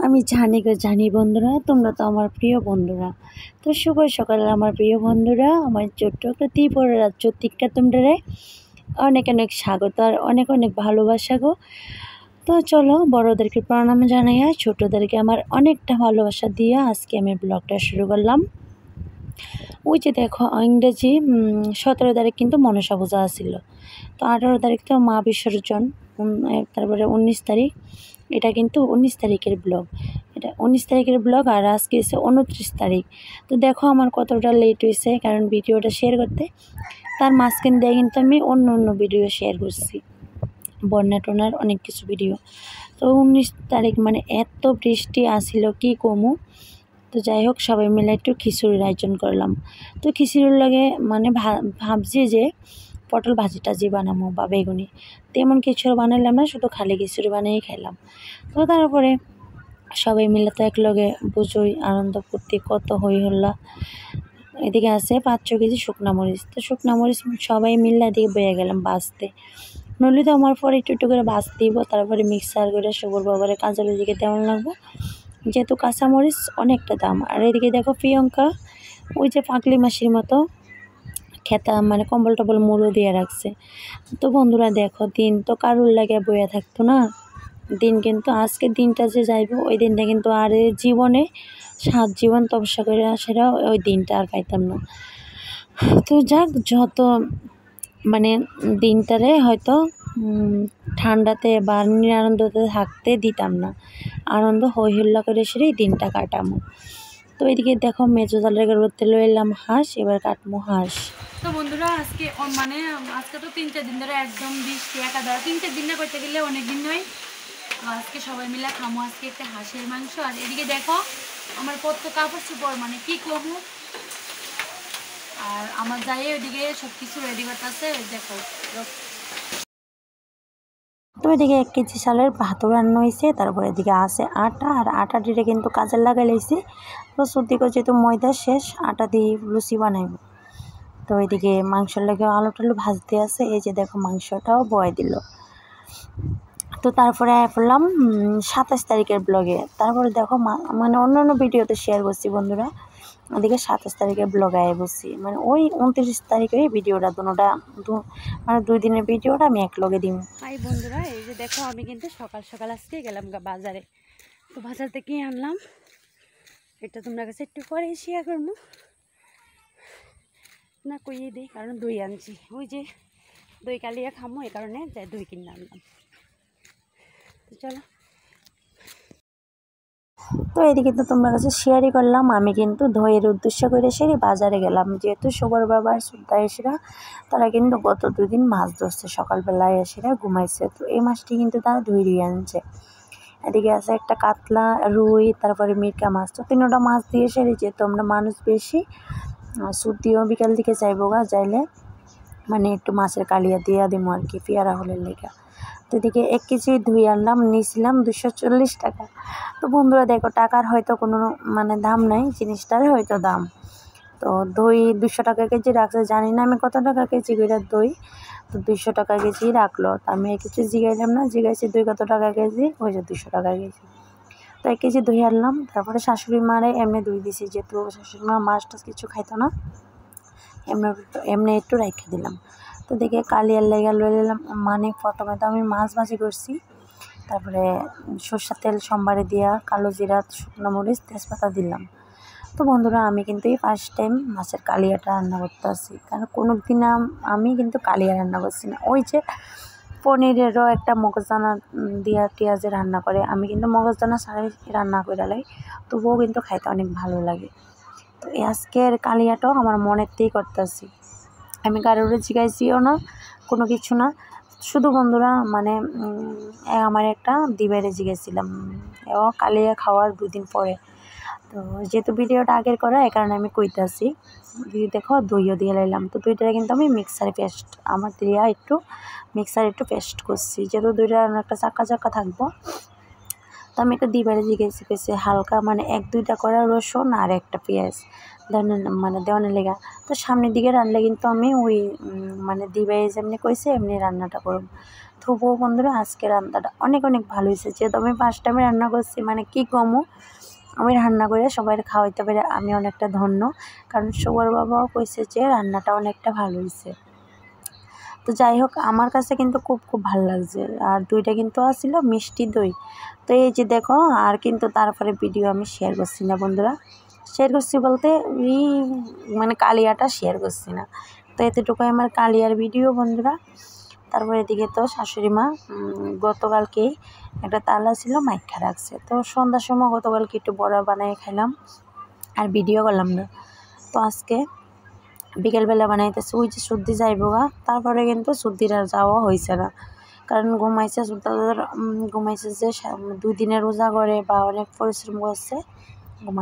আমি জানি গো জানি বন্ধুরা, তোমরা তো আমার প্রিয় বন্ধুরা। তো শুভ সকাল আমার প্রিয় বন্ধুরা, আমার ছোট্ট একটা ত্রিপুরা রাজ্য টিক্কা তোমরা অনেক অনেক স্বাগত আর অনেক অনেক ভালোবাসা গো। তো চলো বড়োদেরকে প্রণাম জানাইয়া ছোটোদেরকে আমার অনেকটা ভালোবাসা দিয়ে আজকে আমি ব্লগটা শুরু করলাম। ওই যে দেখো ইংরেজি 17 তারিখ কিন্তু মনসা পূজা আসছিল, তো 18 তারিখ তো মা বিসর্জন, তারপরে 19 তারিখ, এটা কিন্তু 19 তারিখের ব্লগ, এটা 19 তারিখের ব্লগ। আর আজকে এসে 29 তারিখ। তো দেখো আমার কতটা লেট হয়েছে, কারণ ভিডিওটা শেয়ার করতে তার মাঝখান দিয়ে কিন্তু আমি অন্য অন্য ভিডিও শেয়ার করছি, বন্যা টনার অনেক কিছু ভিডিও। তো 19 তারিখ মানে এত বৃষ্টি আসছিল কি কমু। তো যাই হোক সবাই মিলে একটু খিচুড়ির আয়োজন করলাম। তো খিচুড়ির লাগে মানে ভাবছি যে পটল ভাজি টাজি বানাবো বা বেগুনি, তেমন কিছু বানাইলাম না, শুধু খালি খিচুড়ি বানিয়েই খাইলাম। তো তারপরে সবাই মিলে তো একলগে বুঝোই আনন্দ ফুর্তি কত হই হল্লা। এদিকে আছে 5-6 কেজি শুকনা মরিচ, তো শুকনা মরিচ সবাই মিলে এদিকে বয়ে গেলাম বাঁচতে। নইলে তো আমার পরে একটু একটু করে বাঁচ দিব, তারপরে মিক্সার করে সবর বাবারে কাঁচাল দিকে তেমন লাগবো, যেহেতু কাঁচামরিচ অনেকটা দাম। আর এদিকে দেখো প্রিয়ঙ্কা ওই যে পাগলি মাসির মতো খেতা মানে কম্বল টম্বল মুড়ো দিয়ে রাখছে। তো বন্ধুরা দেখো দিন তো কারুর লাগে বইয়া থাকতো না, দিন কিন্তু আজকের দিনটা যে যাইব ওই দিনটা কিন্তু আর জীবনে 7 জীবন তপস্যা করে সেটা ওই দিনটা আর পাইতাম না। তো যাক যত মানে দিনটারে হয়তো ঠান্ডাতে বা নিরানন্দতে থাকতে দিতাম না, আনন্দ হই হুল্লা করে সেটাই দিনটা কাটামো। তো এদিকে দেখো মেজো জালের করতে লয়ে এলাম হাঁস, এবার কাটমো হাঁস। তো বন্ধুরা আজকে মানে আজকে তো 3-4 দিন ধরে একদম বৃষ্টি একাধারে 3-4 দিন না করতে গেলে অনেক দিন নয়। আজকে সবাই মিলে খামো আজকে একটা হাঁসের মাংস। আর এদিকে দেখো আমার কত কাপড় চোপড় মানে কি কমু, আর আমার যাই ওইদিকে সব কিছু রেডি করতেছে দেখো। তো এদিকে 1 কেজি চালের ভাতও রান্না হয়েছে, তারপরে এদিকে আছে আটা, আর আটা দিয়ে কিন্তু কাজে লাগাই লাইছি। তো সর্দিকে যেহেতু ময়দা শেষ, আটা দিয়ে লুচি বানাইব। তো এদিকে মাংসের লাগে আলু টালু ভাজতে আছে, এই যে দেখো মাংসটাও বয় দিল। তো তারপরে পড়লাম 27 তারিখের ব্লগে। তারপরে দেখো মানে অন্য অন্য ভিডিওতে শেয়ার করছি বন্ধুরা, ওদিকে 27 তারিখের ব্লগে আয় বসছি, মানে ওই 29 তারিখের ভিডিওটা দুটোটা মানে 2 দিনের ভিডিওটা আমি এক লগে দিই। হাই বন্ধুরা, এই যে দেখো আমি কিন্তু সকাল সকাল আজকে গেলাম বাজারে। তো বাজার থেকে আনলাম, এটা তোমরা কাছে একটু পরে শেয়ার করবো না কইয়ে দিই, কারণ দই আনছি, ওই যে দই কালিয়া খামো এই কারণে যাই দই কিনে আনলাম। তো চলো। তো এদিকে তো তোমরা কাছে শেয়ারই করলাম, আমি কিন্তু দইয়ের উদ্দেশ্য করে সেরে বাজারে গেলাম, যেহেতু সবার বাবার সুদ্ধা এসেরা তারা কিন্তু গত 2 দিন মাছ ধরছে, সকালবেলায় এসেরা ঘুমাইছে, তো এই মাছটি কিন্তু তারা ধরে আনছে। এদিকে আছে একটা কাতলা, রুই, তারপরে মিরকা মাছ, তো 3টা মাছ দিয়ে সেরে, যেহেতু আমরা মানুষ বেশি সুতিও বিকাল দিকে যাইবো গা, যাইলে মানে একটু মাছের কালিয়া দিয়া দিব আর কি, পেয়ারা হলের লেগা। তো এদিকে 1 কেজি ধুই আনলাম, নিয়েছিলাম 240 টাকা। তো বন্ধুরা দেখো টাকার হয়তো কোনো মানে দাম নাই, জিনিসটার হয়তো দাম। তো দই 200 টাকা কেজি রাখছে, জানি না আমি কত টাকা কেজি করে দই, তো 200 টাকা কেজি রাখলো। তো আমি কিছু জিগাইলাম না, জিগাইছি দই কত টাকা কেজি, ওই যে 200 টাকা কেজি। তো 1 কেজি দই আনলাম, তারপরে শাশুড়ি মারে এমনি দই দিছি, যেহেতু শাশুড়ি মা মাছ টাছ কিছু খাইতো না, এমনি একটু রেখে দিলাম। তো দেখে কালিয়ার লেগা লয়ে নিলাম, মানে প্রথমে তো আমি মাছ ভাজি করছি, তারপরে সরষের তেল সোমবারে দিয়া কালো জিরা শুকনো মরিচ তেজপাতা দিলাম। তো বন্ধুরা আমি কিন্তু এই ফার্স্ট টাইম মাছের কালিয়াটা রান্না করতে আসি, কারণ কোনো দিন আমি কিন্তু কালিয়া রান্না করছি না। ওই যে পনিরেরও একটা মগজদানা দিয়া পেঁয়াজে রান্না করে, আমি কিন্তু মগজদানা ছাড়াই রান্না করে লাই, তবুও কিন্তু খাইতে অনেক ভালো লাগে। তো আজকের কালিয়াটাও আমার মনেরতেই করতেছি, আমি কারোর জিগাইছিও না, কোনো কিছু না, শুধু বন্ধুরা মানে আমার একটা দিবারে জিগেছিলাম, ও কালিয়া খাওয়ার 2 দিন পরে। তো যেহেতু ভিডিওটা আগের করা, এই কারণে আমি কইতাছি। দেখো দইও দিয়ে লাইলাম, তো দইটা কিন্তু আমি মিক্সারে পেস্ট আমার দিয়া একটু মিক্সারে একটু পেস্ট করছি, যেহেতু দইটা একটা চাক্কা চাক্কা থাকবো। তো আমি একটা দিবারে জিগেছি পেয়েছি হালকা মানে 1-2টা করা রসুন আর একটা পেঁয়াজ মানে দেওয়ানের লেগা। তো সামনের দিকে রান্না কিন্তু আমি ওই মানে দিবাই যেমনি কইছে এমনি রান্নাটা করব। তো তবুও বন্ধুরা আজকে রান্নাটা অনেক অনেক ভালো হয়েছে। যেহেতু আমি ফার্স্ট টাইমে রান্না করছি, মানে কি কমো, আমি রান্না করে সবাই খাওয়াইতে পারি আমি অনেকটা ধন্য। কারণ সবার বাবাও কইছে যে রান্নাটা অনেকটা ভালো হয়েছে। তো যাই হোক, আমার কাছে কিন্তু খুব খুব ভালো লাগছে। আর দইটা কিন্তু আসছিল মিষ্টি দই। তো এই যে দেখো, আর কিন্তু তারপরে ভিডিও আমি শেয়ার করছি না বন্ধুরা। শেয়ার করছি বলতে এই মানে কালিয়াটা শেয়ার করছি না। তো এতটুকুই আমার কালিয়ার ভিডিও বন্ধুরা। তারপরে এদিকে তো শাশুড়ি মা গতকালকেই একটা তালা ছিল মাইখা রাখছে। তো সন্ধ্যার সময় গতকালকে একটু বড়া বানিয়ে খাইলাম, আর ভিডিও করলাম না। তো আজকে বিকেলবেলা বানাইতেছে, ওই যে সর্দি যাইবো গা, তারপরে কিন্তু সর্দির আর যাওয়া হয়েছে না। কারণ ঘুমাইছে ঘুমাইছে যে 2 দিনের রোজা করে বা অনেক পরিশ্রম করছে, ঘুমাই